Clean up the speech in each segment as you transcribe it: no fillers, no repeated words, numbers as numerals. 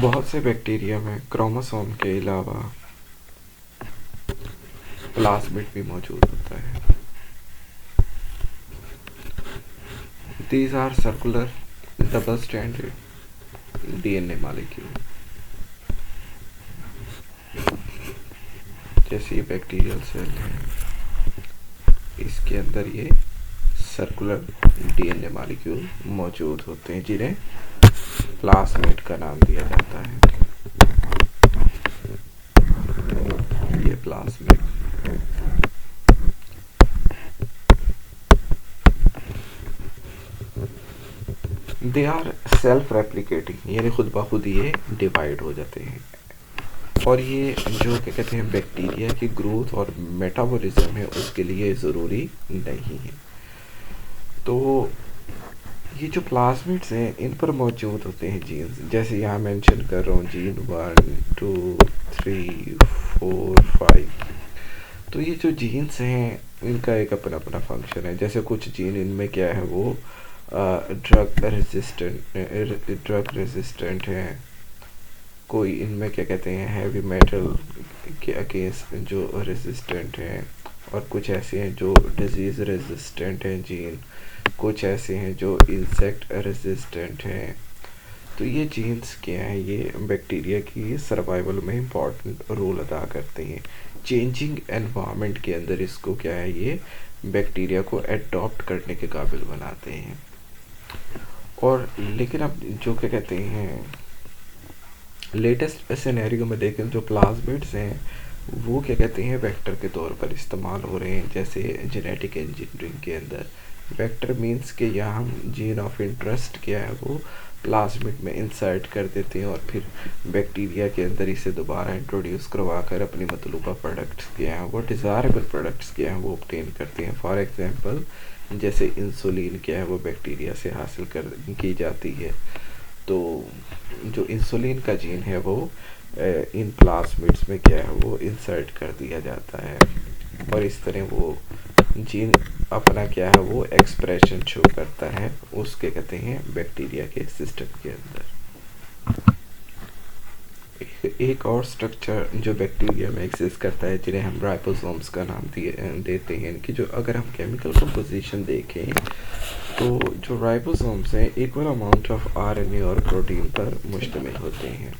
बहुत से बैक्टीरिया में क्रोमोसोम के अलावा प्लाज्मिड भी मौजूद होता है। These are circular double-stranded DNA molecule। जैसे ये बैक्टीरियल सेल है, इसके अंदर ये सर्कुलर डीएनए मॉलिक्यूल मौजूद होते हैं जिन्हें प्लाज्मिड का नाम दिया जाता है। ये plasmid they are self replicating, यानी खुद ब खुद ये डिवाइड हो जाते हैं। और ये जो क्या कहते हैं बैक्टीरिया की ग्रोथ और मेटाबॉलिज्म है उसके लिए ज़रूरी नहीं है। तो ये जो प्लाज्मिड्स हैं इन पर मौजूद होते हैं जीन्स, जैसे यहाँ मेंशन कर रहा हूँ जीन 1 2 3 4 5। तो ये जो जीन्स हैं इनका एक अपना अपना फंक्शन है। जैसे कुछ जीन इनमें क्या है वो ड्रग रेजिस्टेंट है, कोई इनमें क्या कहते हैं हैवी मेटल के अगेंस्ट जो रेजिस्टेंट हैं, और कुछ ऐसे हैं जो डिजीज़ रेजिस्टेंट हैं जीन, कुछ ऐसे हैं जो इंसेक्ट रेजिस्टेंट हैं। तो ये जीन्स क्या है, ये बैक्टीरिया की सर्वाइवल में इम्पॉर्टेंट रोल अदा करते हैं। चेंजिंग एनवायरनमेंट के अंदर इसको क्या है, ये बैक्टीरिया को एडॉप्ट करने के काबिल बनाते हैं। और लेकिन अब जो क्या कहते हैं लेटेस्ट सिनेरियो में देखें, जो प्लाज्मिड्स हैं वो क्या कहते हैं वेक्टर के तौर पर इस्तेमाल हो रहे हैं। जैसे जेनेटिक इंजीनियरिंग के अंदर वेक्टर मींस के यहाँ हम जीन ऑफ इंटरेस्ट क्या है वो प्लाज्मिड में इंसर्ट कर देते हैं और फिर बैक्टीरिया के अंदर इसे दोबारा इंट्रोड्यूस करवा कर अपनी मतलूबा प्रोडक्ट्स क्या हैं वो डिज़ायरेबल प्रोडक्ट्स क्या हैं वो ऑब्टेन करते हैं। फॉर एग्जांपल जैसे इंसुलिन क्या है वो बैक्टीरिया से हासिल की जाती है। तो जो इंसुलिन का जीन है वो इन प्लाज्मिड्स में क्या है वो इंसर्ट कर दिया जाता है, और इस तरह वो जीन अपना क्या है वो एक्सप्रेशन शो करता है उसके कहते हैं बैक्टीरिया के सिस्टम के अंदर। एक और स्ट्रक्चर जो बैक्टीरिया में एक्सिस्ट करता है जिन्हें हम राइबोसोम्स का नाम देते हैं, कि जो अगर हम केमिकल कंपोजिशन देखें तो जो राइबोसोम्स हैं इक्वल अमाउंट ऑफ आरएनए और प्रोटीन पर मुश्तमिल होते हैं।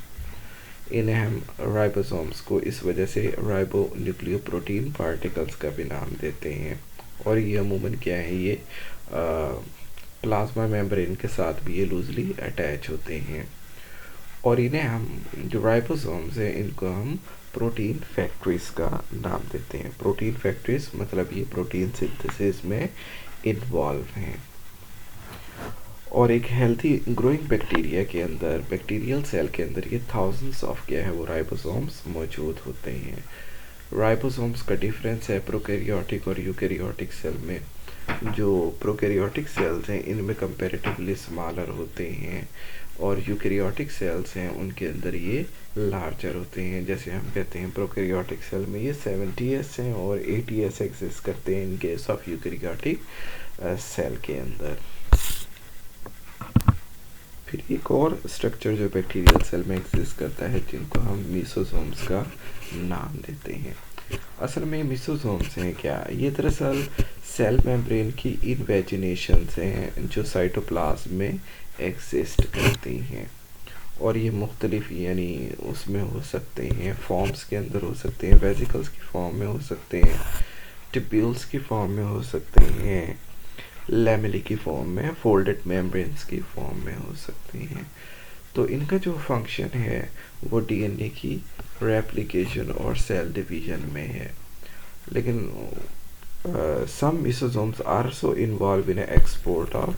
इन्हें हम राइबोसोम्स को इस वजह से राइबो न्यूक्लियोप्रोटीन पार्टिकल्स का भी नाम देते हैं। और ये अमूमन क्या है, ये प्लाज्मा मेम्ब्रेन के साथ भी ये लूजली अटैच होते हैं। और इन्हें हम जो राइबोसोम्स हैं इनको हम प्रोटीन फैक्ट्रीज का नाम देते हैं। प्रोटीन फैक्ट्रीज मतलब ये प्रोटीन सिंथेसिस में इन्वॉल्व हैं। और एक हेल्थी ग्रोइंग बैक्टीरिया के अंदर, बैक्टीरियल सेल के अंदर ये थाउजेंड्स ऑफ क्या है वो राइबोसोम्स मौजूद होते हैं। राइबोसोम्स का डिफरेंस है प्रोकैरियोटिक और यूकैरियोटिक सेल में। जो प्रोकैरियोटिक सेल्स हैं इनमें कंपैरेटिवली स्मॉलर होते हैं, और यूकैरियोटिक सेल्स हैं उनके अंदर ये लार्जर होते हैं। जैसे हम कहते हैं प्रोकैरियोटिक सेल में ये 70s हैं और 80s एग्जिस्ट करते हैं in case of eukaryotic cell के अंदर। फिर एक और स्ट्रक्चर जो बैक्टीरियल सेल में एग्जिस्ट करता है जिनको हम मीसोसोम्स का नाम देते हैं। असल में मीसोसोम्स हैं क्या, ये दरअसल सेल मेम्ब्रेन की इनवेजिनेशंस हैं जो साइटोप्लाज्म में एग्जिस्ट करती हैं। और ये मुख्तलिफ यानी उसमें हो सकते हैं, फॉर्म्स के अंदर हो सकते हैं, वेसिकल्स की फॉर्म में हो सकते हैं, टिब्यूल्स की फॉर्म में हो सकते हैं, लैमेली की फॉर्म में, फोल्डेड मेम्ब्रेन्स की फॉर्म में हो सकते हैं। तो इनका जो फंक्शन है वो डीएनए की रेप्लिकेशन और सेल डिवीजन में है। लेकिन some mesosomes are so involved in export of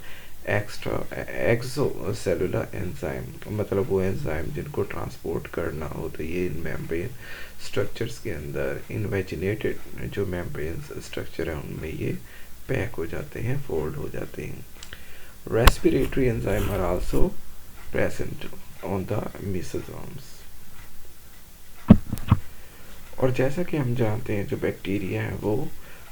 extra exocellular enzyme, मतलब वो एंजाइम जिनको ट्रांसपोर्ट करना हो तो ये इन मेम्ब्रेन स्ट्रक्चर्स के अंदर इन्वेजिनेटेड जो मेम्ब्रेन स्ट्रक्चर है उनमें ये पैक हो जाते हैं, फोल्ड हो जाते हैं। Respiratory enzyme are also present on the mesosomes. और जैसा कि हम जानते हैं जो बैक्टीरिया है वो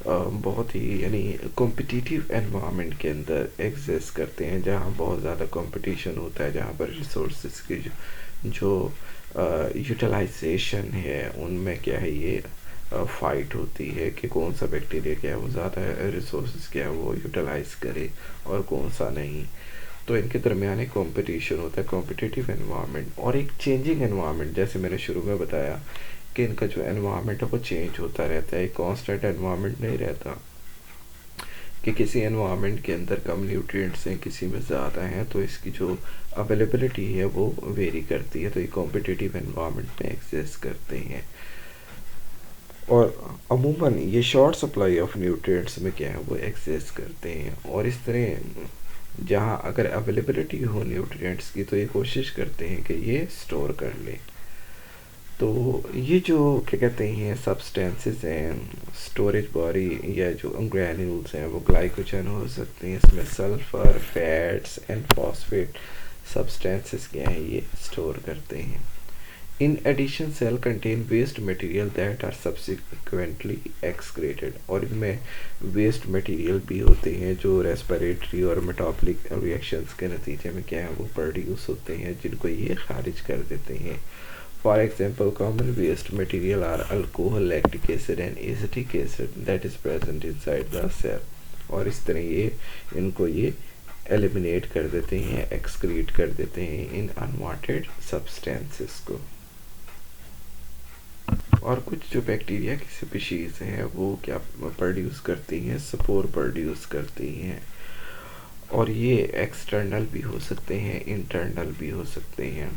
बहुत ही यानी कॉम्पिटिटिव एनवायरनमेंट के अंदर एग्जिस्ट करते हैं, जहाँ बहुत ज़्यादा कंपटीशन होता है, जहाँ पर रिसोर्सेज की जो यूटिलाइजेशन है उनमें क्या है ये फाइट होती है कि कौन सा बैक्टीरिया क्या है वो ज़्यादा रिसोर्सेज क्या है वो यूटिलाइज करे और कौन सा नहीं। तो इनके दरमियान एक कॉम्पिटिशन होता है, कॉम्पिटिटिव एनवायरनमेंट और एक चेंजिंग एनवायरनमेंट। जैसे मैंने शुरू में बताया कि इनका जो एनवायरनमेंट है वो चेंज होता रहता है, एक कांस्टेंट एनवायरनमेंट नहीं रहता कि किसी एनवायरनमेंट के अंदर कम न्यूट्रिएंट्स हैं, किसी में ज़्यादा हैं, तो इसकी जो अवेलेबिलिटी है वो वेरी करती है। तो ये कॉम्पिटिटिव एनवायरनमेंट में एग्जिस्ट करते हैं और अमूमन ये शॉर्ट सप्लाई ऑफ न्यूट्रिएंट्स में क्या है वो एग्जिस्ट करते हैं। और इस तरह जहाँ अगर अवेलेबिलिटी हो न्यूट्रिएंट्स की तो ये कोशिश करते हैं कि ये स्टोर कर लें। तो ये जो क्या कहते हैं सब्सटेंसेस हैं स्टोरेज बॉडी या जो ग्रैन्यूल्स हैं वो ग्लाइकोजन हो सकते हैं, इसमें sulphur, fats and phosphate substances क्या हैं ये स्टोर करते हैं। In addition cell contain waste material that are subsequently excreted, और इनमें वेस्ट मटेरियल भी होते हैं जो रेस्पिरेटरी और मेटाबॉलिक रिएक्शंस के नतीजे में क्या है वो प्रोड्यूस होते हैं, जिनको ये खारिज कर देते हैं। For example, common waste material are alcohol, lactic acid and acetic acid that is present inside the cell। और इस तरह ये इनको ये एलिमिनेट कर देते हैं, एक्सक्रीट कर देते हैं इन अनवांटेड सब्सटेंसेस को। और कुछ जो बैक्टीरिया की स्पीशीज़ हैं वो क्या प्रोड्यूस करती हैं, स्पोर प्रोड्यूस करती हैं, और ये एक्सटर्नल भी हो सकते हैं, इंटरनल भी हो सकते हैं।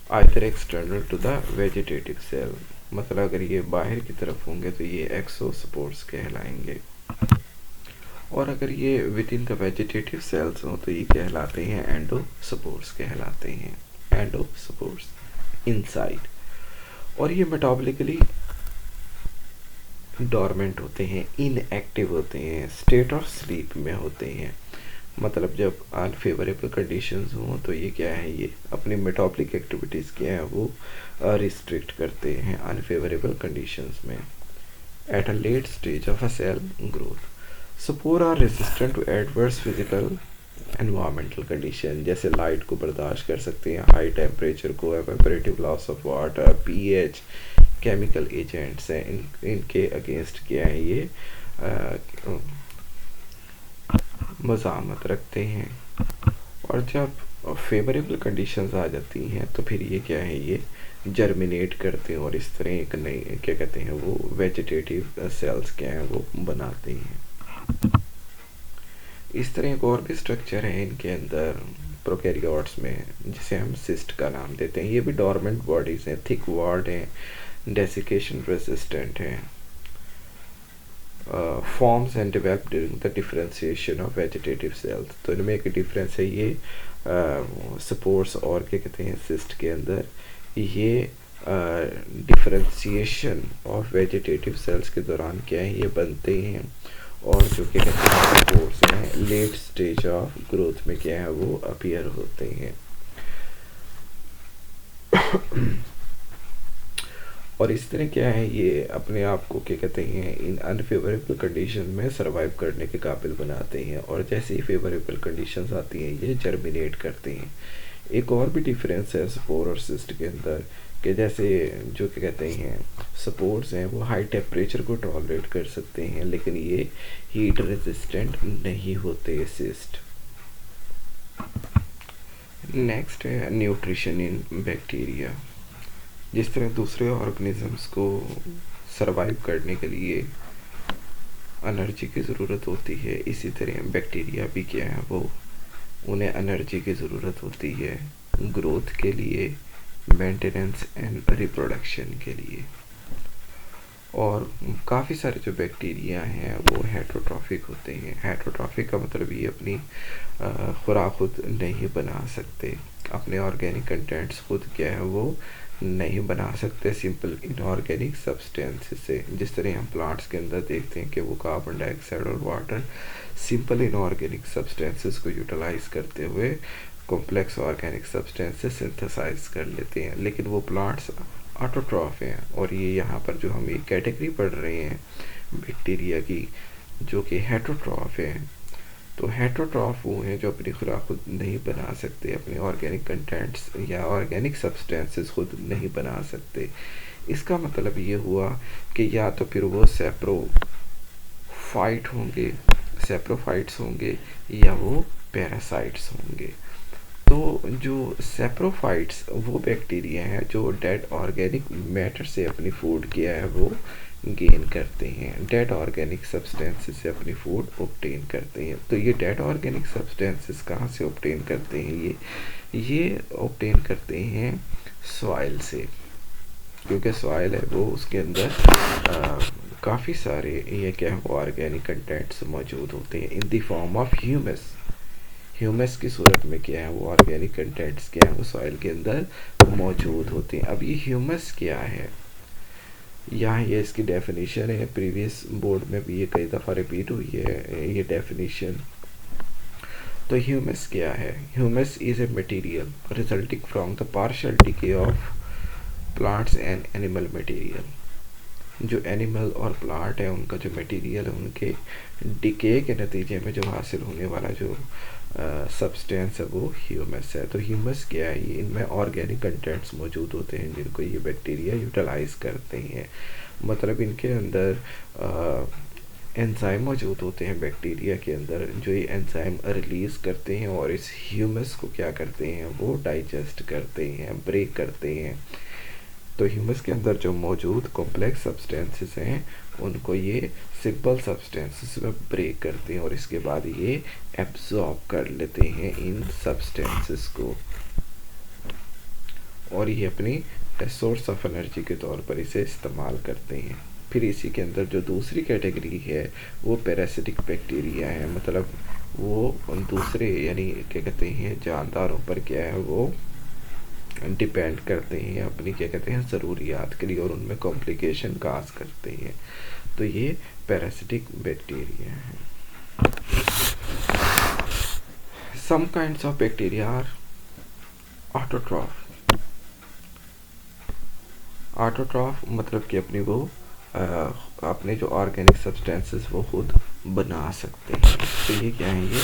Either external to the vegetative cell, मतलब अगर ये बाहर की तरफ होंगे तो ये एक्सोस्पोर्स कहलाएंगे, और अगर ये with in the vegetative cells हो तो ये कहलाते हैं एंडोस्पोर्स कहलाते हैं, एंडोस्पोर्स इनसाइड। और ये मेटाबॉलिकली डोरमेंट होते हैं, इनएक्टिव होते हैं, स्टेट ऑफ स्लीप में होते हैं। मतलब जब अनफेवरेबल कंडीशंस हों तो ये क्या है ये अपनी मेटाबॉलिक एक्टिविटीज़ क्या है वो रिस्ट्रिक्ट करते हैं अनफेवरेबल कंडीशंस में। At a late stage of a cell growth, spore are resistant to adverse physical environmental condition, जैसे लाइट को बर्दाश्त कर सकते हैं, हाई टेम्परेचर को, evaporative loss of water, pH, chemical agents हैं, इनके अगेंस्ट क्या है ये मज़ामत रखते हैं। और जब फेवरेबल कंडीशंस आ जाती हैं तो फिर ये क्या है ये जर्मिनेट करते हैं और इस तरह एक नई क्या कहते हैं वो वेजिटेटिव सेल्स क्या हैं वो बनाते हैं। इस तरह एक और भी स्ट्रक्चर है इनके अंदर प्रोकैरियोट्स में जिसे हम सिस्ट का नाम देते हैं। ये भी डोरमेंट बॉडीज़ हैं, थिक वॉल्ड हैं, डेसिकेशन रेजिस्टेंट हैं, forms and develop during the differentiation of vegetative cells. तो इनमें एक डिफरेंस है ये स्पोर्स और क्या कहते हैं सिस्ट के अंदर ये डिफरेंशिएशन ऑफ वेजिटेटिव सेल्स के दौरान क्या है ये बनते हैं, और जो क्या कहते हैं स्पोर्स हैं लेट स्टेज ऑफ ग्रोथ में क्या है वो अपीयर होते हैं। और इस तरह क्या है ये अपने आप को क्या कहते हैं इन अनफेवरेबल कंडीशन में सरवाइव करने के काबिल बनाते हैं, और जैसे ही फेवरेबल कंडीशंस आती हैं ये जर्मिनेट करते हैं। एक और भी डिफरेंस है स्पोर और सिस्ट के अंदर कि जैसे जो क्या कहते हैं स्पोर्स हैं वो हाई टेम्परेचर को टॉलरेट कर सकते हैं, लेकिन ये हीट रेजिस्टेंट नहीं होते सिस्ट। नेक्स्ट है न्यूट्रिशन इन बैक्टीरिया। जिस तरह दूसरे ऑर्गेनिजम्स को सरवाइव करने के लिए एनर्जी की ज़रूरत होती है, इसी तरह बैक्टीरिया भी क्या है वो उन्हें एनर्जी की ज़रूरत होती है ग्रोथ के लिए, मेंटेनेंस एंड रिप्रोडक्शन के लिए। और काफ़ी सारे जो बैक्टीरिया हैं वो हेटरोट्रॉफिक होते हैं। हेटरोट्रॉफिक का मतलब ये अपनी खुराक खुद नहीं बना सकते, अपने ऑर्गेनिक कंटेंट्स खुद क्या है वो नहीं बना सकते सिंपल इनऑर्गेनिक सब्सटेंसेस से। जिस तरह हम प्लांट्स के अंदर देखते हैं कि वो कार्बन डाइऑक्साइड और वाटर सिंपल इनऑर्गेनिक सब्सटेंसेस को यूटिलाइज करते हुए कॉम्प्लेक्स ऑर्गेनिक सब्सटेंसेस सिंथेसाइज कर लेते हैं, लेकिन वो प्लांट्स ऑटोट्रॉफ हैं। और ये यहाँ पर जो हम एक कैटेगरी पढ़ रहे हैं बैक्टीरिया की, जो कि हेटरोट्रॉफ है। तो हेटरोट्रॉफ वो हैं जो अपनी खुराक खुद नहीं बना सकते, अपने ऑर्गेनिक कंटेंट्स या ऑर्गेनिक सब्सटेंसेस खुद नहीं बना सकते। इसका मतलब ये हुआ कि या तो फिर वो सेप्रोफाइट्स होंगे या वो पैरासाइट्स होंगे। तो जो सेप्रोफाइट्स वो बैक्टीरिया हैं जो डेड ऑर्गेनिक मैटर से अपनी फूड किया है वो गेन करते हैं, डेड ऑर्गेनिक सब्सटेंसेस से अपनी फूड ऑब्टेन करते हैं। तो ये डेड ऑर्गेनिक सब्सटेंसेस कहाँ से ऑब्टेन करते हैं? ये ऑब्टेन करते हैं सॉइल से, क्योंकि सॉइल है वो उसके अंदर काफ़ी सारे ये क्या है ऑर्गेनिक कंटेंट्स मौजूद होते हैं in the form of humus. Humus की सूरत में क्या है वो ऑर्गेनिक कंटेंट्स क्या है वो सॉइल के अंदर मौजूद होते हैं। अब ये ह्यूमस क्या है, यहाँ ये इसकी डेफिनेशन है, प्रीवियस बोर्ड में भी ये कई दफ़ा रिपीट हुई है ये डेफिनेशन। तो ह्यूमस क्या है? Humus is a material resulting from the partial decay of plants and animal material. जो एनिमल और प्लांट है उनका जो मटेरियल है उनके डिके के नतीजे में जो हासिल होने वाला जो सब्सटेंस है वो ह्यूमस है। तो ह्यूमस क्या है? ये इनमें ऑर्गेनिक कंटेंट्स मौजूद होते हैं जिनको ये बैक्टीरिया यूटिलाइज करते हैं। मतलब इनके अंदर एंजाइम मौजूद होते हैं बैक्टीरिया के अंदर, जो ये एंजाइम रिलीज़ करते हैं और इस ह्यूमस को क्या करते हैं वो डाइजेस्ट करते हैं, ब्रेक करते हैं। तो ह्यूमस के अंदर जो मौजूद कॉम्प्लेक्स सब्सटेंसेस हैं उनको ये सिंपल सब्सटेंसेस में ब्रेक करते हैं और इसके बाद ये एब्जॉर्ब कर लेते हैं इन सब्सटेंसेस को, और ये अपनी सोर्स ऑफ एनर्जी के तौर पर इसे इस्तेमाल करते हैं। फिर इसी के अंदर जो दूसरी कैटेगरी है वो पैरासिटिक बैक्टीरिया है, मतलब वो दूसरे यानी क्या कहते हैं जानदारों पर क्या है वो डिपेंड करते हैं अपनी क्या कहते हैं ज़रूरियात के लिए और उनमें कॉम्प्लिकेशन काज करते हैं। तो ये पैरासिटिक बैक्टीरिया है। Some kinds of bacteria are autotroph. Autotroph मतलब कि अपनी वो अपने जो ऑर्गेनिक सब्सटेंसेस वो खुद बना सकते हैं। तो ये क्या है? ये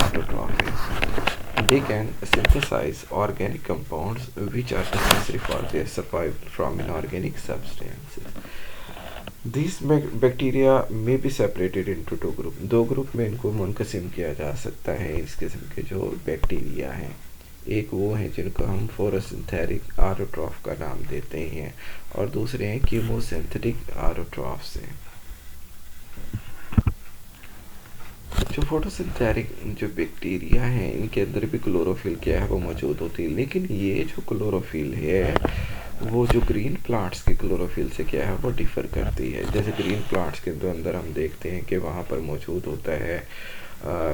ऑटोट्रॉफ है। They can synthesize organic compounds which are necessary for their survival from inorganic substances. These bacteria may be separated into two groups. दो ग्रुप में इनको मुनकसिम किया जा सकता है इस किस्म के जो बैक्टीरिया हैं। एक वो हैं जिनको हम फोटोसिंथेटिक ऑटोट्रॉफ का नाम देते हैं और दूसरे हैं कीमोसिंथेटिक ऑटोट्रॉफ्स हैं। जो फोटोसिंथेटिक जो बैक्टीरिया हैं इनके अंदर भी क्लोरोफिल क्या है वो मौजूद होती है, लेकिन ये जो क्लोरोफिल है वो जो ग्रीन प्लांट्स की क्लोरोफिल से क्या है वो डिफ़र करती है। जैसे ग्रीन प्लांट्स के अंदर हम देखते हैं कि वहाँ पर मौजूद होता है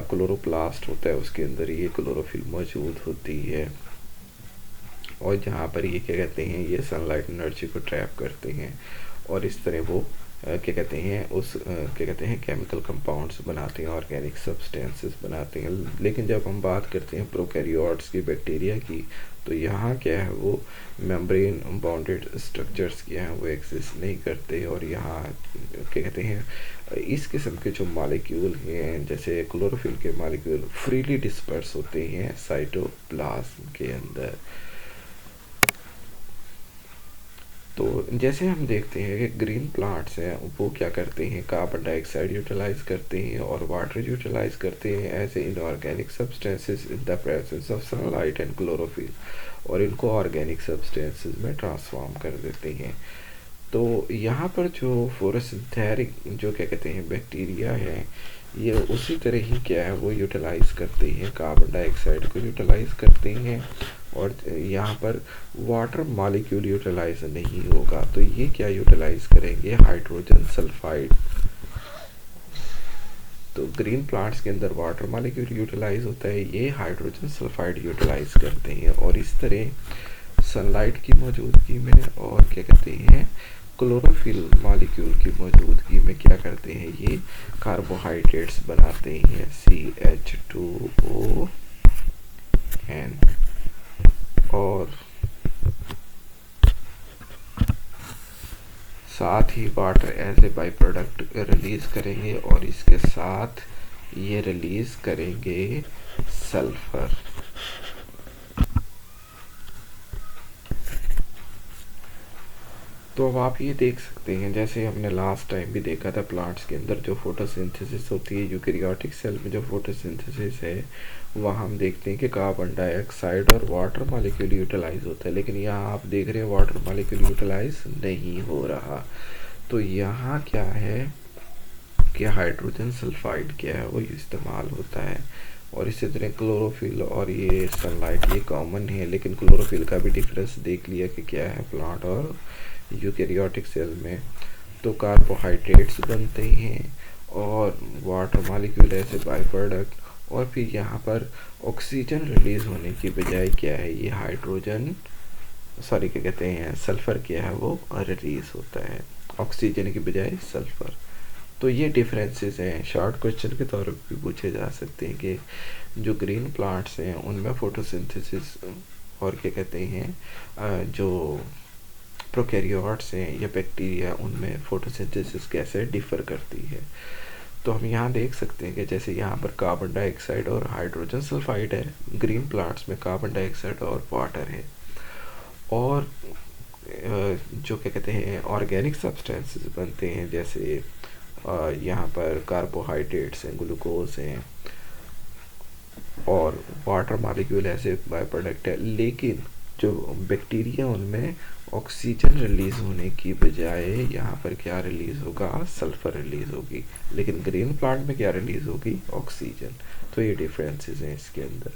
क्लोरोप्लास्ट होता है, उसके अंदर ये क्लोरोफिल मौजूद होती है और जहाँ पर ये क्या कहते हैं ये सनलाइट एनर्जी को ट्रैप करते हैं और इस तरह वो क्या कहते हैं क्या कहते हैं केमिकल कंपाउंड्स बनाते हैं, ऑर्गेनिक सब्सटेंसेस बनाते हैं। लेकिन जब हम बात करते हैं प्रोकैरियोट्स की बैक्टीरिया की तो यहाँ क्या है वो मेम्ब्रेन बाउंडेड स्ट्रक्चर्स क्या हैं वो एग्जिस्ट नहीं करते और यहाँ क्या कहते हैं इस किस्म के जो मॉलिक्यूल हैं जैसे क्लोरोफिल के मॉलिक्यूल फ्रीली डिस्पर्स होते हैं साइटोप्लाज्म के अंदर। तो जैसे हम देखते हैं कि ग्रीन प्लांट्स हैं वो क्या करते हैं कार्बन डाइऑक्साइड यूटिलाइज करते हैं और वाटर यूटिलाइज करते हैं as a inorganic substances in the presence of sunlight and chlorophyll और इनको ऑर्गेनिक सब्सटेंसेस में ट्रांसफॉर्म कर देते हैं। तो यहाँ पर जो फोटोसिंथेटिक जो क्या कहते हैं बैक्टीरिया है ये उसी तरह ही क्या है वो यूटिलाइज करते हैं, कार्बन डाइऑक्साइड को यूटिलाइज करते हैं और यहाँ पर वाटर मॉलिक्यूल यूटिलाइज नहीं होगा। तो ये क्या यूटिलाइज करेंगे? Hydrogen sulphide. तो ग्रीन प्लांट्स के अंदर वाटर मॉलिक्यूल यूटिलाइज होता है, ये हाइड्रोजन सल्फाइड यूटिलाइज करते हैं और इस तरह सनलाइट की मौजूदगी में और क्या कहते हैं क्लोरोफिल मॉलिक्यूल की मौजूदगी में क्या करते हैं ये कार्बोहाइड्रेट्स बनाते हैं CH2ON और साथ ही water as a by product release करेंगे और इसके साथ ये रिलीज़ करेंगे सल्फर। तो अब आप ये देख सकते हैं, जैसे हमने लास्ट टाइम भी देखा था, प्लांट्स के अंदर जो फोटोसिंथेसिस होती है, यूकेरियोटिक सेल में जो फोटोसिंथेसिस है, वहाँ हम देखते हैं कि कार्बन डाइऑक्साइड और वाटर मॉलिक्यूल यूटिलाइज होता है, लेकिन यहाँ आप देख रहे हैं वाटर मॉलिक्यूल यूटिलाइज नहीं हो रहा। तो यहाँ क्या है कि हाइड्रोजन सल्फाइड क्या है वो इस्तेमाल होता है। और इसी तरह क्लोरोफिल और ये सनलाइट ये कॉमन है, लेकिन क्लोरोफिल का भी डिफरेंस देख लिया कि क्या है प्लांट और यूकेरियोटिक सेल में। तो कार्बोहाइड्रेट्स बनते हैं और वाटर मॉलिक्यूल ऐसे बाई प्रोडक्ट, और फिर यहाँ पर ऑक्सीजन रिलीज होने की बजाय क्या है, ये हाइड्रोजन सॉरी क्या कहते हैं सल्फर क्या है वो रिलीज होता है, ऑक्सीजन की बजाय सल्फर। तो ये डिफरेंसेस हैं, शॉर्ट क्वेश्चन के तौर पर भी पूछे जा सकते हैं कि जो ग्रीन प्लांट्स हैं उनमें फोटोसिंथेसिस और क्या कहते हैं जो प्रोकैरियोट्स हैं या बैक्टीरिया उनमें फोटोसिंथेसिस कैसे डिफ़र करती है। तो हम यहाँ देख सकते हैं कि जैसे यहाँ पर कार्बन डाइऑक्साइड और हाइड्रोजन सल्फाइड है, ग्रीन प्लांट्स में कार्बन डाइऑक्साइड और वाटर है, और जो क्या कहते हैं ऑर्गेनिक सब्सटेंसेस बनते हैं, जैसे यहाँ पर कार्बोहाइड्रेट्स हैं, ग्लूकोज हैं और वाटर मॉलिक्यूल ऐसे बाय प्रोडक्ट है। लेकिन जो बैक्टीरिया उनमें ऑक्सीजन रिलीज़ होने की बजाय यहाँ पर क्या रिलीज़ होगा, सल्फर रिलीज़ होगी, लेकिन ग्रीन प्लांट में क्या रिलीज़ होगी, ऑक्सीजन। तो ये डिफरेंसेस हैं इसके अंदर।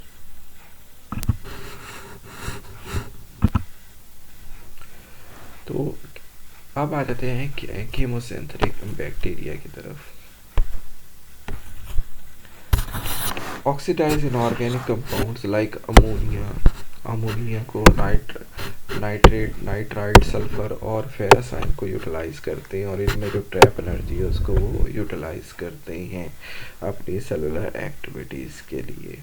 तो अब आ जाते हैं कीमोसिंथेटिक बैक्टीरिया की तरफ। Oxidise inorganic compounds like ammonia को नाइट्रेट, नाइट्राइट, सल्फर और फेरस आयन को यूटिलाइज करते हैं, और इनमें जो ट्रैप एनर्जी है उसको वो यूटिलाइज करते हैं अपनी सेलुलर एक्टिविटीज़ के लिए।